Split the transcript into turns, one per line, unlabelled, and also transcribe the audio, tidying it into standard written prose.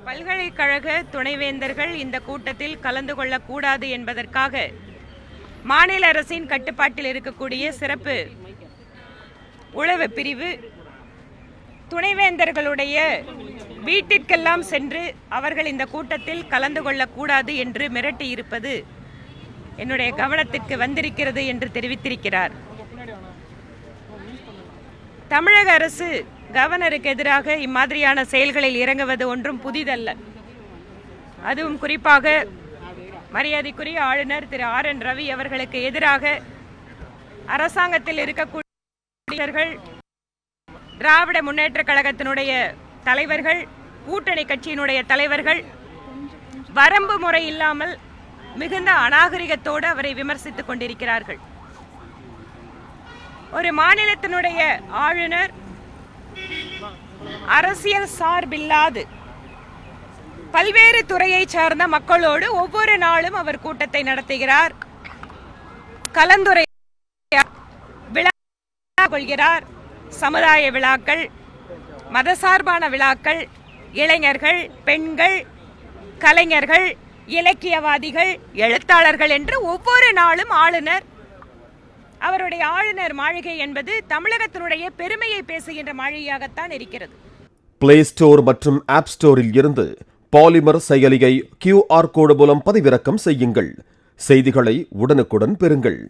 பல்கலைக்கழக துணைவேந்தர்கள் இந்த கூட்டத்தில் கலந்து கொள்ளக்கூடாது என்பதற்காக மாநில அரசின் கட்டுப்பாட்டில் இருக்கக்கூடிய சிறப்பு உளவு பிரிவு துணைவேந்தர்களுடைய வீட்டிற்கெல்லாம் சென்று அவர்கள் இந்த கூட்டத்தில் கலந்து கொள்ளக்கூடாது என்று மிரட்டி இருப்பது என்னுடைய கவனத்திற்கு வந்திருக்கிறது என்று தெரிவித்திருக்கிறார். தமிழக அரசு கவர்னருக்கு எதிராக இம்மாதிரியான செயல்களில் இறங்குவது ஒன்றும் புதிதல்ல. அதுவும் குறிப்பாக மரியாதைக்குரிய ஆளுநர் திரு RN ரவி அவர்களுக்கு எதிராக அரசாங்கத்தில் இருக்கக்கூடிய திராவிட முன்னேற்ற கழகத்தினுடைய தலைவர்கள், கூட்டணி கட்சியினுடைய தலைவர்கள் வரம்பு முறை இல்லாமல் மிகுந்த அநாகரிகத்தோடு அவரை விமர்சித்துக் கொண்டிருக்கிறார்கள். ஒரு மாநிலத்தினுடைய ஆளுநர் அரசியல் சார்பில்லாது பல்வேறு துறையை சார்ந்த மக்களோடு ஒவ்வொரு நாளும் அவர் கூட்டத்தை நடத்துகிறார், கலந்துரை கொள்கிறார். சமுதாய விழாக்கள், மதசார்பான விழாக்கள், இளைஞர்கள், பெண்கள், கலைஞர்கள், இலக்கியவாதிகள், எழுத்தாளர்கள் என்று ஒவ்வொரு நாளும் ஆளுநர் அவருடைய ஆளுநர் மாளிகை என்பது தமிழகத்தினுடைய பெருமையை பேசுகின்ற மாளிகையாகத்தான் இருக்கிறது.
பிளே ஸ்டோர் மற்றும் ஆப் ஸ்டோரில் இருந்து பாலிமர் செயலியை QR கோடு மூலம் பதிவிறக்கம் செய்யுங்கள். செய்திகளை உடனுக்குடன் பெறுங்கள்.